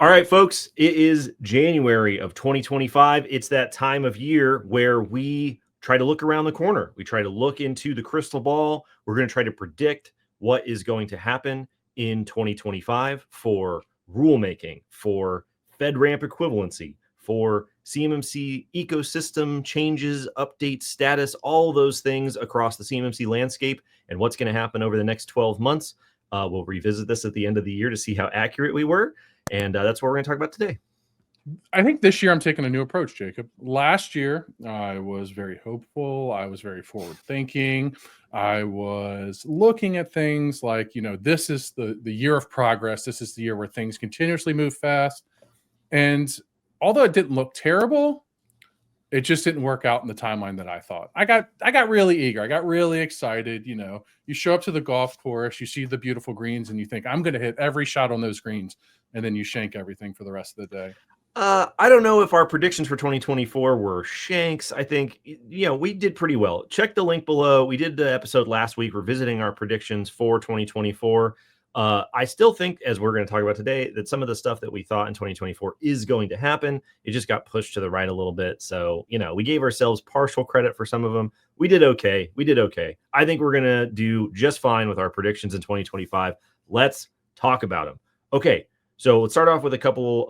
All right, folks, it is January of 2025. It's that time of year where we try to look around the corner. We try to look into the crystal ball. We're going to try to predict what is going to happen in 2025 for rulemaking, for FedRAMP equivalency, for CMMC ecosystem changes, updates, status, all those things across the CMMC landscape and what's going to happen over the next 12 months. We'll revisit this at the end of the year to see how accurate we were. And that's what we're going to talk about today. I think this year I'm taking a new approach, Jacob. Last year, I was very hopeful. I was very forward thinking. I was looking at things like, this is the year of progress. This is the year where things continuously move fast. And although it didn't look terrible, it just didn't work out in the timeline that I thought. I got really eager. I got really excited. You show up to the golf course, you see the beautiful greens, and you think, I'm going to hit every shot on those greens. And then you shank everything for the rest of the day. I don't know if our predictions for 2024 were shanks. I think, we did pretty well. Check the link below. We did the episode last week revisiting our predictions for 2024. I still think, as we're going to talk about today, that some of the stuff that we thought in 2024 is going to happen. It just got pushed to the right a little bit. So, we gave ourselves partial credit for some of them. We did okay. I think we're going to do just fine with our predictions in 2025. Let's talk about them. Okay. So let's start off with a couple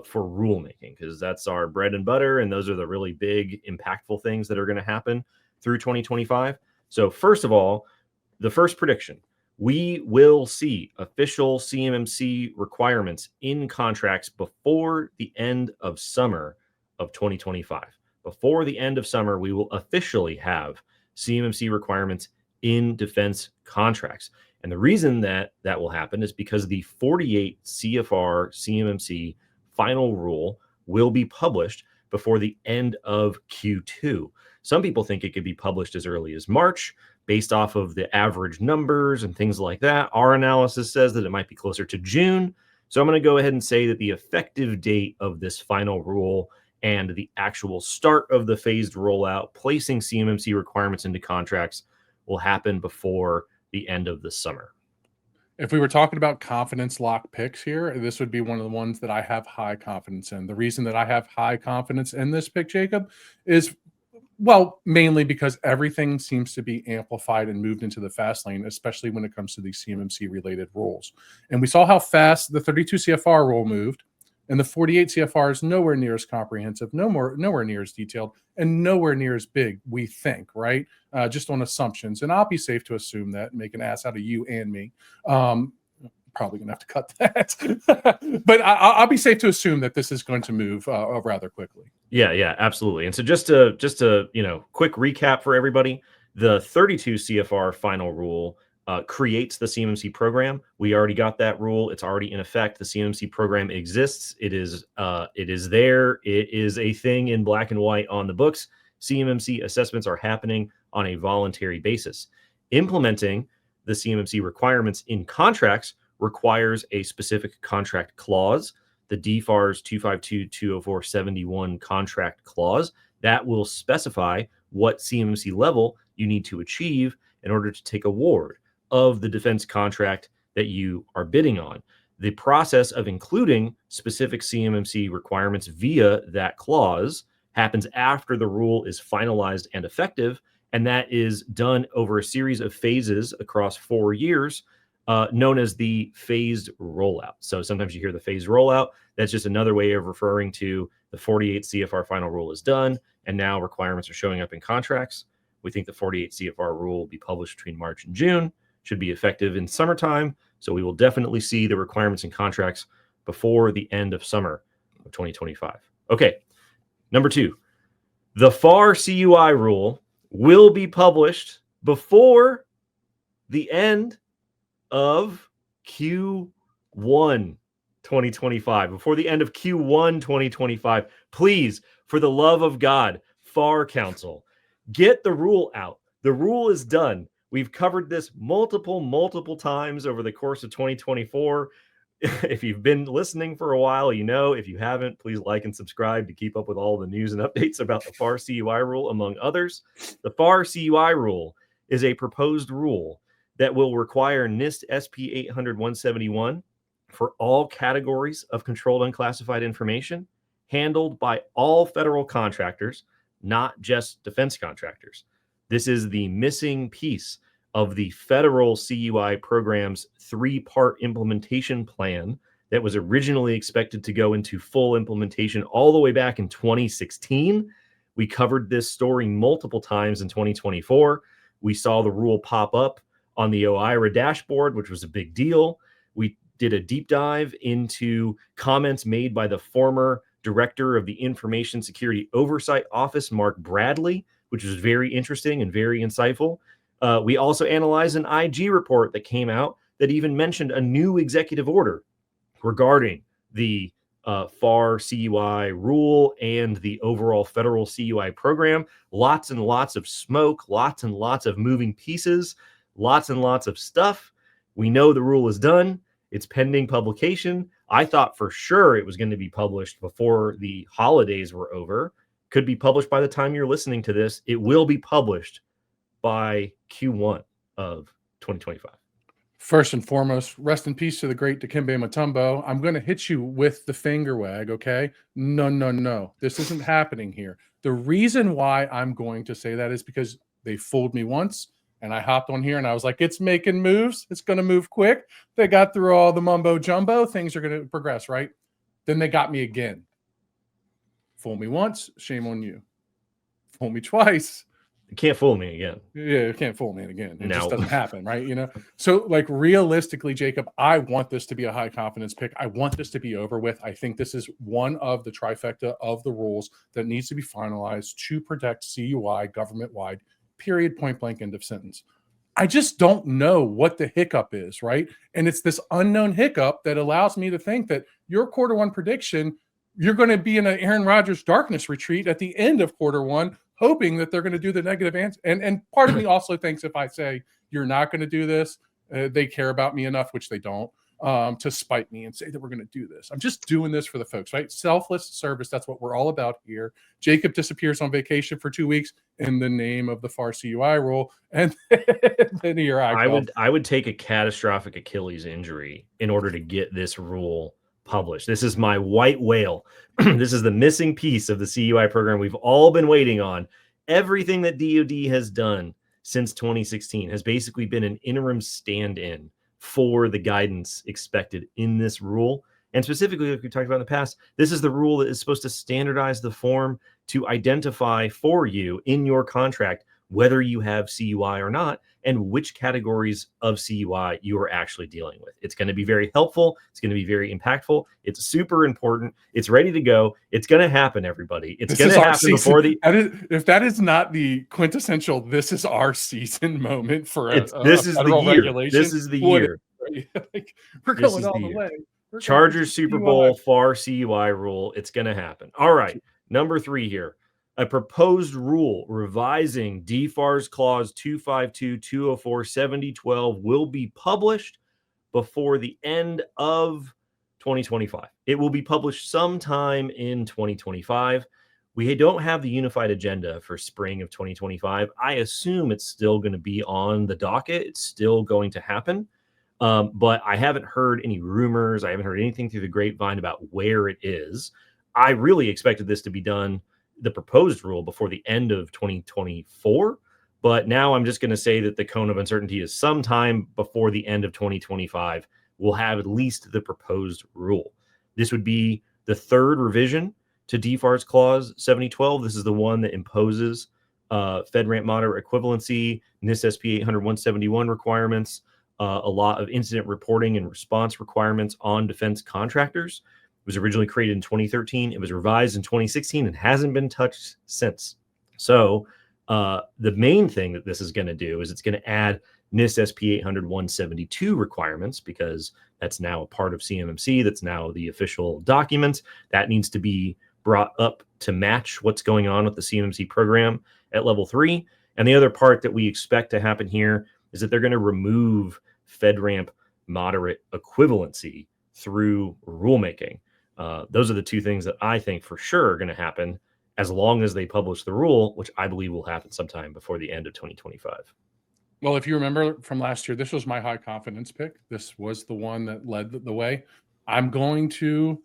for rulemaking, because that's our bread and butter, and those are the really big, impactful things that are going to happen through 2025. So first of all, the first prediction, we will see official CMMC requirements in contracts before the end of summer of 2025. Before the end of summer, we will officially have CMMC requirements in defense contracts. And the reason that will happen is because the 48 CFR CMMC final rule will be published before the end of Q2. Some people think it could be published as early as March based off of the average numbers and things like that. Our analysis says that it might be closer to June. So I'm going to go ahead and say that the effective date of this final rule and the actual start of the phased rollout, placing CMMC requirements into contracts, will happen before the end of the summer. If we were talking about confidence lock picks here, this would be one of the ones that I have high confidence in. The reason that I have high confidence in this pick, Jacob, is, mainly because everything seems to be amplified and moved into the fast lane, especially when it comes to these CMMC related rules. And we saw how fast the 32 CFR rule moved, and the 48 CFR is nowhere near as comprehensive, nowhere near as detailed, and nowhere near as big, we think, right? Just on assumptions. And I'll be safe to assume that and make an ass out of you and me. Probably going to have to cut that. But I'll be safe to assume that this is going to move rather quickly. Yeah, absolutely. And so just to quick recap for everybody, the 32 CFR final rule creates the CMMC program. We already got that rule. It's already in effect. The CMMC program exists. It is there. It is a thing in black and white on the books. CMMC assessments are happening on a voluntary basis. Implementing the CMMC requirements in contracts requires a specific contract clause, the DFARS 252-204-71 contract clause, that will specify what CMMC level you need to achieve in order to take award of the defense contract that you are bidding on. The process of including specific CMMC requirements via that clause happens after the rule is finalized and effective, and that is done over a series of phases across 4 years, known as the phased rollout. So sometimes you hear the phased rollout. That's just another way of referring to the 48 CFR final rule is done, and now requirements are showing up in contracts. We think the 48 CFR rule will be published between March and June, should be effective in summertime. So we will definitely see the requirements in contracts before the end of summer of 2025. Okay, number 2, the FAR CUI rule will be published before the end of Q1 2025, before the end of Q1 2025. Please, for the love of God, FAR Council, get the rule out. The rule is done. We've covered this multiple times over the course of 2024. If you've been listening for a while, you know. If you haven't, please like and subscribe to keep up with all the news and updates about the FAR CUI rule, among others. The FAR CUI rule is a proposed rule that will require NIST SP 800-171 for all categories of controlled unclassified information handled by all federal contractors, not just defense contractors. This is the missing piece of the federal CUI program's 3-part implementation plan that was originally expected to go into full implementation all the way back in 2016. We covered this story multiple times in 2024. We saw the rule pop up on the OIRA dashboard, which was a big deal. We did a deep dive into comments made by the former director of the Information Security Oversight Office, Mark Bradley, which was very interesting and very insightful. We also analyzed an IG report that came out that even mentioned a new executive order regarding the FAR CUI rule and the overall federal CUI program. Lots and lots of smoke, lots and lots of moving pieces, lots and lots of stuff. We know the rule is done. It's pending publication. I thought for sure it was going to be published before the holidays were over. Could be published by the time you're listening to this. It will be published by Q1 of 2025. First and foremost, rest in peace to the great Dikembe Mutombo. I'm going to hit you with the finger wag, okay? No. This isn't happening here. The reason why I'm going to say that is because they fooled me once, and I hopped on here and I was like, it's making moves. It's going to move quick. They got through all the mumbo jumbo. Things are going to progress, right? Then they got me again. Fool me once, shame on you. Fool me twice. You can't fool me again. Yeah, you can't fool me again. It No. just doesn't happen, right? You know, so like realistically, Jacob, I want this to be a high confidence pick. I want this to be over with. I think this is one of the trifecta of the rules that needs to be finalized to protect CUI government wide, period, point blank, end of sentence. I just don't know what the hiccup is, right? And it's this unknown hiccup that allows me to think that your quarter one prediction, you're going to be in an Aaron Rodgers darkness retreat at the end of quarter one, hoping that they're going to do the negative answer. And part of me also thinks if I say you're not going to do this, they care about me enough, which they don't, to spite me and say that we're going to do this. I'm just doing this for the folks, right? Selfless service. That's what we're all about here. Jacob disappears on vacation for 2 weeks in the name of the FAR CUI rule. And then here I would take a catastrophic Achilles injury in order to get this rule published. This is my white whale. This is the missing piece of the CUI program we've all been waiting on. Everything that DoD has done since 2016 has basically been an interim stand-in for the guidance expected in this rule. And specifically, like we talked about in the past, this is the rule that is supposed to standardize the form to identify for you in your contract whether you have CUI or not, and which categories of CUI you are actually dealing with. It's going to be very helpful. It's going to be very impactful. It's super important. It's ready to go. It's going to happen, everybody. It's going to happen before the... If that is not the quintessential, this is our season moment for this is the year. This is the year. Like, we're going all the way. Chargers Super Bowl FAR CUI rule. It's going to happen. All right. Number 3 here. A proposed rule revising DFARS Clause 252, 204, 7012 will be published before the end of 2025. It will be published sometime in 2025. We don't have the unified agenda for spring of 2025. I assume it's still going to be on the docket. It's still going to happen. But I haven't heard any rumors. I haven't heard anything through the grapevine about where it is. I really expected this to be done, the proposed rule, before the end of 2024. But now I'm just going to say that the cone of uncertainty is sometime before the end of 2025. We'll have at least the proposed rule. This would be the 3rd revision to DFARS Clause 7012. This is the one that imposes FedRAMP moderate equivalency, NIST SP 800-171 requirements, a lot of incident reporting and response requirements on defense contractors. It was originally created in 2013. It was revised in 2016 and hasn't been touched since. So the main thing that this is going to do is it's going to add NIST SP 800-172 requirements, because that's now a part of CMMC. That's now the official document. That needs to be brought up to match what's going on with the CMMC program at level 3. And the other part that we expect to happen here is that they're going to remove FedRAMP moderate equivalency through rulemaking. Those are the 2 things that I think for sure are going to happen as long as they publish the rule, which I believe will happen sometime before the end of 2025. Well, if you remember from last year, this was my high confidence pick. This was the one that led the way. I'm going to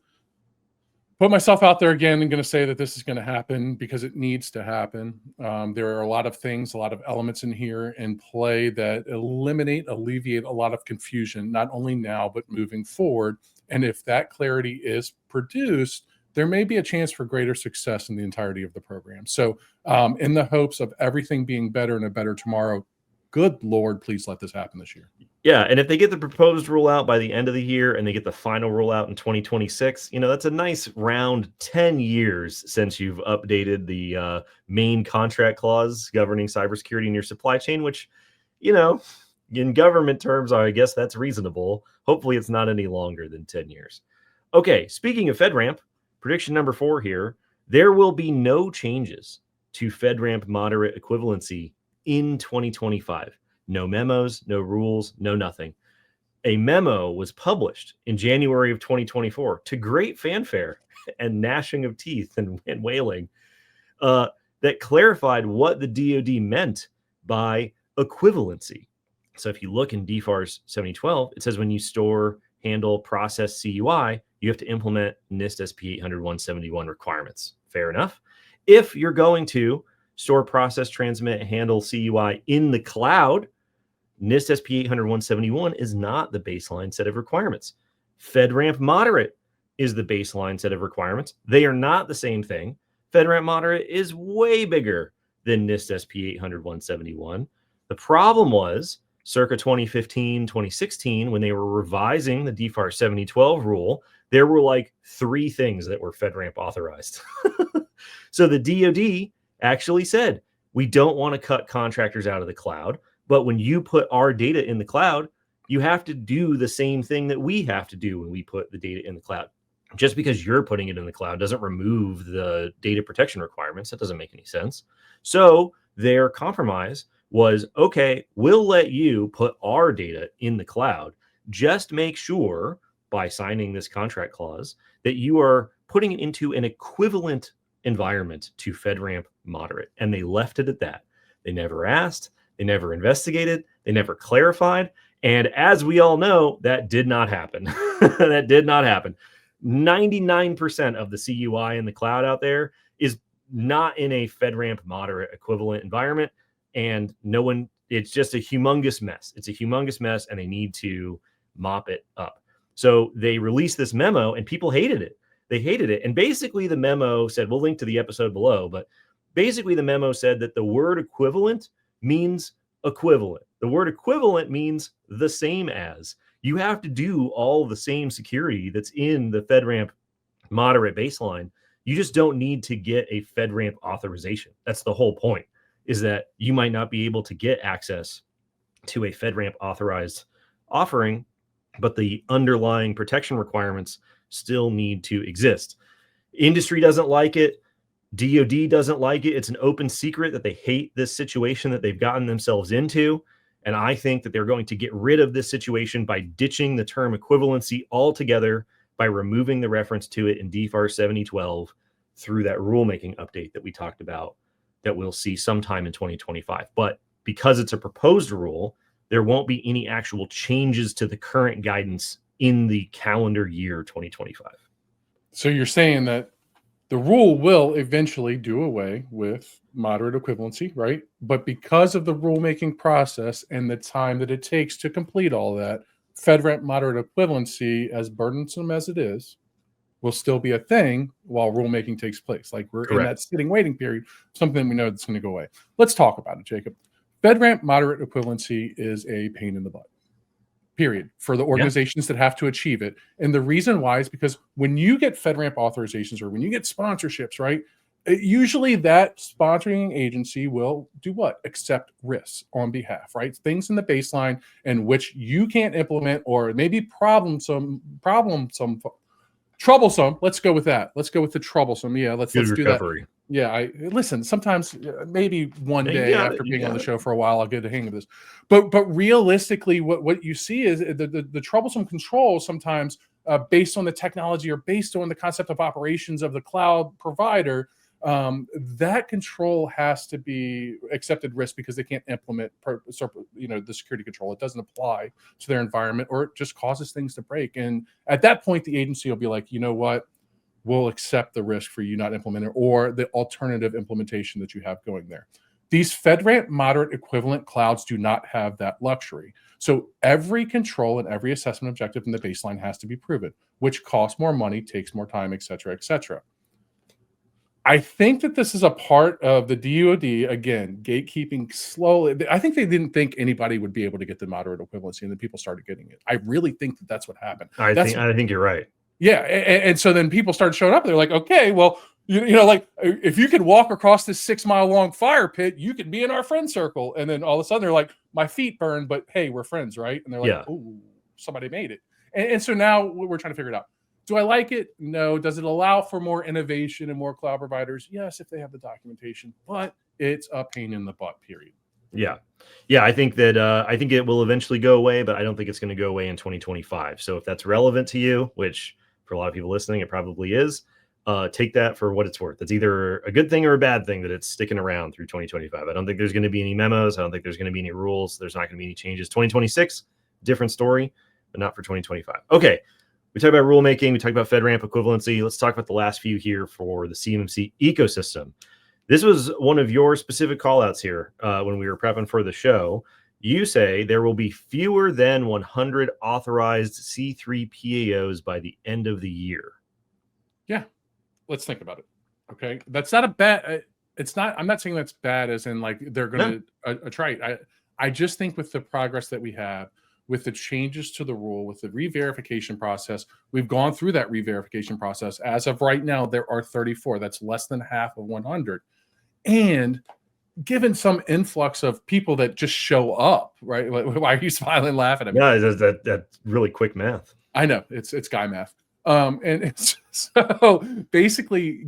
put myself out there again and going to say that this is going to happen because it needs to happen. There are a lot of things, a lot of elements in here in play that alleviate a lot of confusion, not only now, but moving forward. And if that clarity is produced, there may be a chance for greater success in the entirety of the program. So, in the hopes of everything being better and a better tomorrow, good Lord, please let this happen this year. Yeah, and if they get the proposed rule out by the end of the year and they get the final rule out in 2026, that's a nice round 10 years since you've updated the main contract clause governing cybersecurity in your supply chain, which, in government terms, I guess that's reasonable. Hopefully it's not any longer than 10 years. Okay, speaking of FedRAMP, prediction number 4 here, there will be no changes to FedRAMP moderate equivalency in 2025. No memos, no rules, no nothing. A memo was published in January of 2024 to great fanfare and gnashing of teeth and wailing that clarified what the DoD meant by equivalency. So if you look in DFARS 7012, it says when you store, handle, process CUI, you have to implement NIST SP 800-171 requirements. Fair enough. If you're going to store, process, transmit, handle CUI in the cloud, NIST SP 800-171 is not the baseline set of requirements. FedRAMP moderate is the baseline set of requirements. They are not the same thing. FedRAMP moderate is way bigger than NIST SP 800-171. The problem was circa 2015, 2016, when they were revising the DFARS 7012 rule, there were like 3 things that were FedRAMP authorized. So the DoD actually said, we don't want to cut contractors out of the cloud, but when you put our data in the cloud, you have to do the same thing that we have to do when we put the data in the cloud. Just because you're putting it in the cloud doesn't remove the data protection requirements. That doesn't make any sense. So their compromise was, okay, we'll let you put our data in the cloud. Just make sure by signing this contract clause that you are putting it into an equivalent environment to FedRAMP moderate. And they left it at that. They never asked, they never investigated, they never clarified. And as we all know, that did not happen. That did not happen. 99% of the CUI in the cloud out there is not in a FedRAMP moderate equivalent environment. And it's just a humongous mess. It's a humongous mess, and they need to mop it up. So they released this memo, and people hated it. They hated it. And basically the memo said, we'll link to the episode below, but basically the memo said that the word equivalent means equivalent. The word equivalent means the same as. You have to do all the same security that's in the FedRAMP moderate baseline. You just don't need to get a FedRAMP authorization. That's the whole point, is that you might not be able to get access to a FedRAMP authorized offering, but the underlying protection requirements still need to exist. Industry doesn't like it. DoD doesn't like it. It's an open secret that they hate this situation that they've gotten themselves into. And I think that they're going to get rid of this situation by ditching the term equivalency altogether, by removing the reference to it in DFARS 7012 through that rulemaking update that we talked about that we'll see sometime in 2025. But because it's a proposed rule, there won't be any actual changes to the current guidance in the calendar year 2025. So you're saying that the rule will eventually do away with moderate equivalency, right? But because of the rulemaking process and the time that it takes to complete all that, FedRAMP moderate equivalency, as burdensome as it is, will still be a thing while rulemaking takes place. Like we're Correct. in that sitting waiting period, something we know that's going to go away. Let's talk about it, Jacob. FedRAMP moderate equivalency is a pain in the butt, period, for the organizations that have to achieve it. And the reason why is because when you get FedRAMP authorizations or when you get sponsorships, right, usually that sponsoring agency will do what? Accept risks on behalf, right? Things in the baseline in which you can't implement or maybe troublesome. Let's go with that. Let's go with the troublesome. Yeah, let's do that. Yeah, listen. Sometimes maybe one day after being on the show for a while, I'll get the hang of this. But realistically, what you see is the troublesome controls sometimes based on the technology or based on the concept of operations of the cloud provider That control has to be accepted risk because they can't implement the security control. It doesn't apply to their environment, or it just causes things to break. And at that point, the agency will be like, you know what? We'll accept the risk for you not implementing, or the alternative implementation that you have going there. These FedRAMP moderate equivalent clouds do not have that luxury. So every control and every assessment objective in the baseline has to be proven, which costs more money, takes more time, et cetera, et cetera. I think that this is a part of the DoD, again, gatekeeping slowly. I think they didn't think anybody would be able to get the moderate equivalency, and then people started getting it. I really think that that's what happened. I think you're right. Yeah, and so then people started showing up. They're like, okay, well, like if you can walk across this 6-mile long fire pit, you can be in our friend circle. And then all of a sudden they're like, my feet burn, but hey, we're friends, right? And they're like, oh, somebody made it. And so now we're trying to figure it out. Do I like it? No. Does it allow for more innovation and more cloud providers? Yes, if they have the documentation, but it's a pain in the butt, period. Yeah. I think that I think it will eventually go away, but I don't think it's going to go away in 2025. So if that's relevant to you, which for a lot of people listening, it probably is, take that for what it's worth. It's either a good thing or a bad thing that it's sticking around through 2025. I don't think there's going to be any memos. I don't think there's going to be any rules. There's not going to be any changes. 2026, different story, but not for 2025. Okay. We talked about rulemaking. We talked about FedRAMP equivalency. Let's talk about the last few here for the CMMC ecosystem. This was one of your specific callouts here when we were prepping for the show. You say there will be fewer than 100 authorized C3 PAOs by the end of the year. Yeah. Let's think about it. Okay. That's not a bad, it's not, I'm not saying that's bad as in like they're going to try. I just think with the progress that we have, with the changes to the rule, with the re-verification process, we've gone through that re-verification process. As of right now, there are 34. That's less than half of 100. And given some influx of people that just show up, right? Why are you smiling and laughing at me? Yeah, that's really quick math. I know it's guy math. And it's so basically,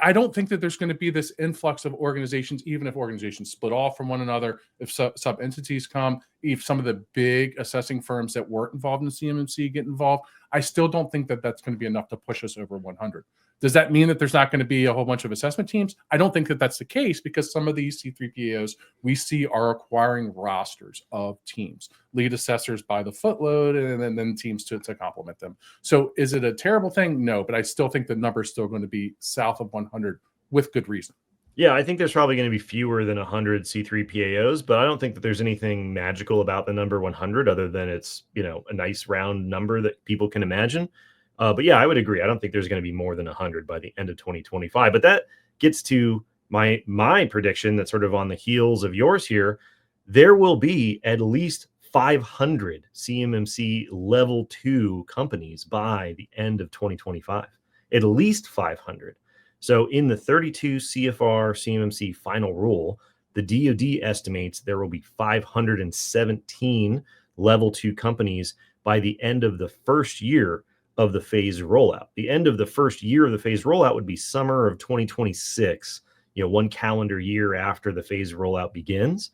I don't think that there's going to be this influx of organizations, even if organizations split off from one another, if sub entities come, if some of the big assessing firms that weren't involved in the CMMC get involved. I still don't think that that's going to be enough to push us over 100. Does that mean that there's not going to be a whole bunch of assessment teams? I don't think that that's the case, because some of these C3PAOs we see are acquiring rosters of teams, lead assessors by the footload, and then teams to complement them. So is it a terrible thing? No, but I still think the number is still going to be south of 100 with good reason. Yeah, I think there's probably going to be fewer than 100 C3 PAOs, but I don't think that there's anything magical about the number 100 other than it's, a nice round number that people can imagine. But yeah, I would agree. I don't think there's going to be more than 100 by the end of 2025. But that gets to my prediction that's sort of on the heels of yours here. There will be at least 500 CMMC level 2 companies by the end of 2025. At least 500. So in the 32 CFR CMMC final rule, the DoD estimates there will be 517 level 2 companies by the end of the first year of the phase rollout. The end of the first year of the phase rollout would be summer of 2026, one calendar year after the phase rollout begins,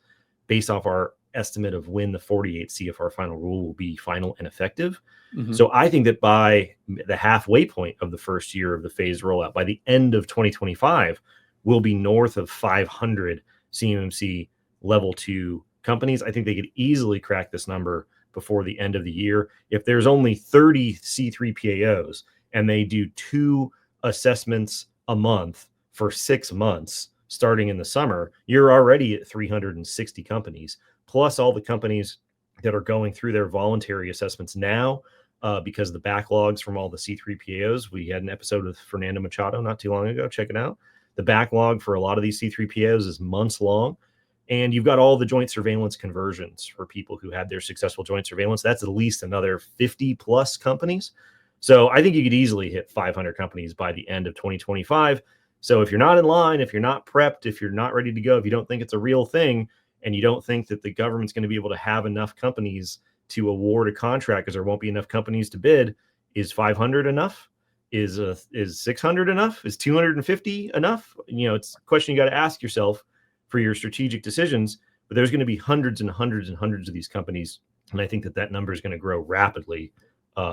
based off our estimate of when the 48 CFR final rule will be final and effective. Mm-hmm. So I think that by the halfway point of the first year of the phase rollout, by the end of 2025, we'll be north of 500 CMMC level 2 companies. I think they could easily crack this number before the end of the year. If there's only 30 C3 PAOs and they do 2 assessments a month for 6 months starting in the summer, you're already at 360 companies, plus all the companies that are going through their voluntary assessments now because of the backlogs from all the C3 PAOs. We had an episode with Fernando Machado not too long ago. Check it out. The backlog for a lot of these C3 PAOs is months long. And you've got all the joint surveillance conversions for people who had their successful joint surveillance. That's at least another 50 plus companies. So I think you could easily hit 500 companies by the end of 2025. So if you're not in line, if you're not prepped, if you're not ready to go, if you don't think it's a real thing, and you don't think that the government's going to be able to have enough companies to award a contract because there won't be enough companies to bid, is 500 enough? Is 600 enough? Is 250 enough? It's a question you got to ask yourself for your strategic decisions, but there's going to be hundreds and hundreds and hundreds of these companies. And I think that number is going to grow rapidly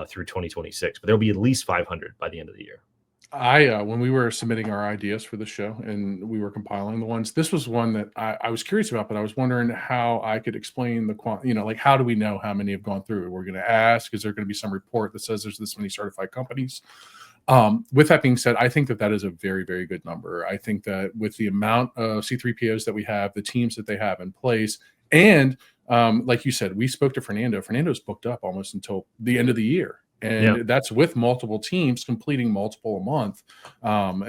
through 2026, but there'll be at least 500 by the end of the year. When we were submitting our ideas for the show and we were compiling the ones, this was one that I was curious about, but I was wondering how I could explain like, how do we know how many have gone through? We're going to ask, is there going to be some report that says there's this many certified companies? With that being said, I think that is a very, very good number. I think that with the amount of C3POs that we have, the teams that they have in place, and like you said, we spoke to Fernando. Fernando's booked up almost until the end of the year. And that's with multiple teams completing multiple a month.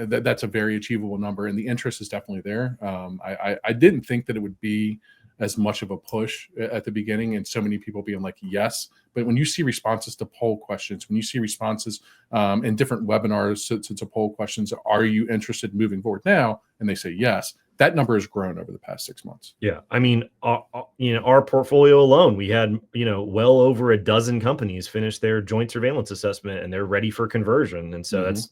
That's a very achievable number, and the interest is definitely there. I didn't think that it would be as much of a push at the beginning, and so many people being like, yes. But when you see responses to poll questions, when you see responses in different webinars to poll questions, are you interested in moving forward now? And they say yes. That number has grown over the past 6 months. Yeah. I mean, our portfolio alone, we had, well over a dozen companies finish their joint surveillance assessment and they're ready for conversion. And so that's,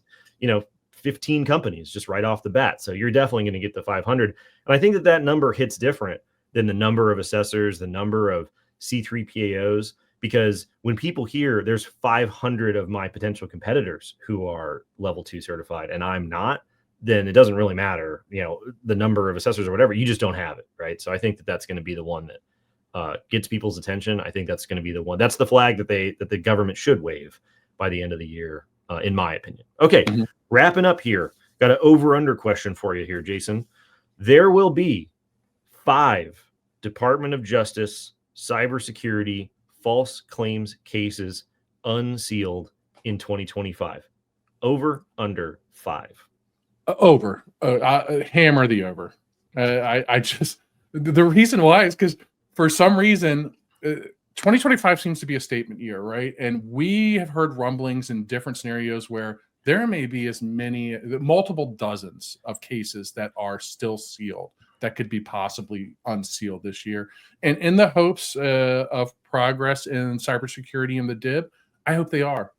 15 companies just right off the bat. So you're definitely going to get the 500. And I think that number hits different than the number of assessors, the number of C3PAOs, because when people hear there's 500 of my potential competitors who are level 2 certified and I'm not, then it doesn't really matter, the number of assessors or whatever, you just don't have it. Right. So I think that's going to be the one that gets people's attention. I think that's going to be the one. That's the flag that the government should wave by the end of the year, in my opinion. Okay. Wrapping up here. Got an over-under question for you here, Jason. There will be 5 Department of Justice cybersecurity false claims cases unsealed in 2025. Over, under 5. Over. Hammer the over. I just, the reason why is because for some reason 2025 seems to be a statement year, right? And we have heard rumblings in different scenarios where there may be multiple dozens of cases that are still sealed that could be possibly unsealed this year. And in the hopes of progress in cybersecurity and the DIB, I hope they are.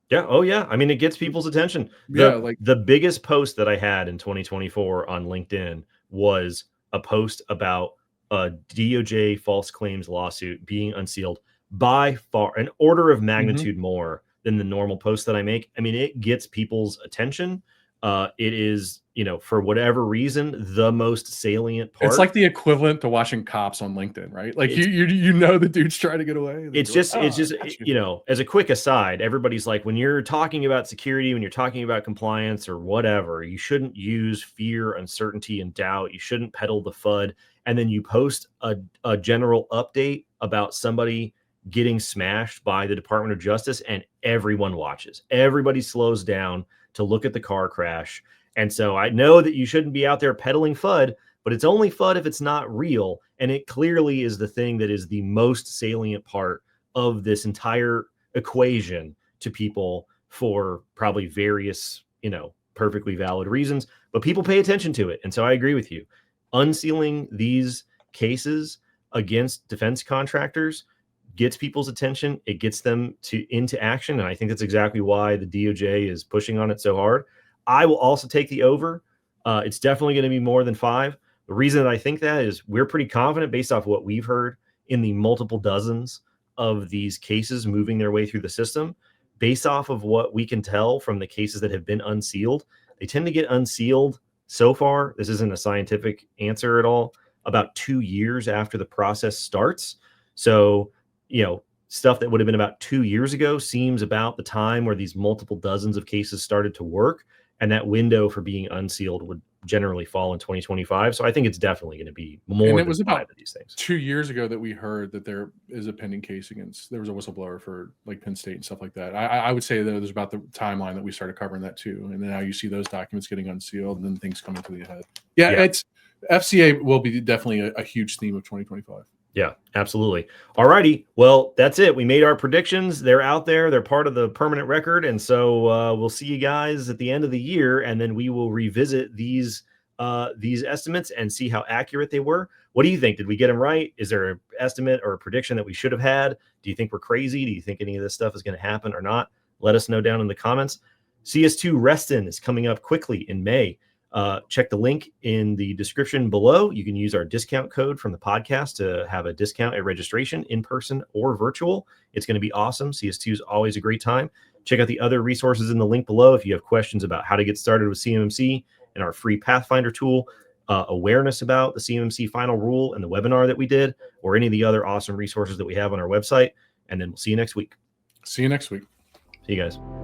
Yeah. Oh, yeah. I mean, it gets people's attention. The biggest post that I had in 2024 on LinkedIn was a post about a DOJ false claims lawsuit being unsealed, by far an order of magnitude more than the normal post that I make. I mean, it gets people's attention. It is, for whatever reason, the most salient part. It's like the equivalent to watching Cops on LinkedIn, right? Like the dude's trying to get away. It's just, as a quick aside, everybody's like, when you're talking about security, when you're talking about compliance or whatever, you shouldn't use fear, uncertainty, and doubt. You shouldn't peddle the FUD. And then you post a general update about somebody getting smashed by the Department of Justice, and everyone watches. Everybody slows down to look at the car crash. And so I know that you shouldn't be out there peddling FUD, but it's only FUD if it's not real. And it clearly is the thing that is the most salient part of this entire equation to people for probably various, perfectly valid reasons, but people pay attention to it. And so I agree with you. Unsealing these cases against defense contractors gets people's attention. It gets them into action. And I think that's exactly why the DOJ is pushing on it so hard. I will also take the over. It's definitely going to be more than 5. The reason that I think that is we're pretty confident based off what we've heard in the multiple dozens of these cases moving their way through the system. Based off of what we can tell from the cases that have been unsealed, they tend to get unsealed so far. This isn't a scientific answer at all. About 2 years after the process starts. So, stuff that would have been about 2 years ago seems about the time where these multiple dozens of cases started to work. And that window for being unsealed would generally fall in 2025. So I think it's definitely going to be more than 5 of these things. 2 years ago that we heard that there is a pending case against, there was a whistleblower for like Penn State and stuff like that. I would say that there's about the timeline that we started covering that too. And then now you see those documents getting unsealed and then things coming to the head. Yeah. It's FCA will be definitely a huge theme of 2025. Yeah, absolutely. All righty. Well, that's it. We made our predictions. They're out there. They're part of the permanent record. And so we'll see you guys at the end of the year. And then we will revisit these estimates and see how accurate they were. What do you think? Did we get them right? Is there an estimate or a prediction that we should have had? Do you think we're crazy? Do you think any of this stuff is going to happen or not? Let us know down in the comments. CS2 Reston is coming up quickly in May. Check the link in the description below. You can use our discount code from the podcast to have a discount at registration, in person or virtual. It's going to be awesome. CS2 is always a great time. Check out the other resources in the link below if you have questions about how to get started with CMMC and our free Pathfinder tool, awareness about the CMMC final rule and the webinar that we did, or any of the other awesome resources that we have on our website. And then we'll see you next week. See you next week. See you guys.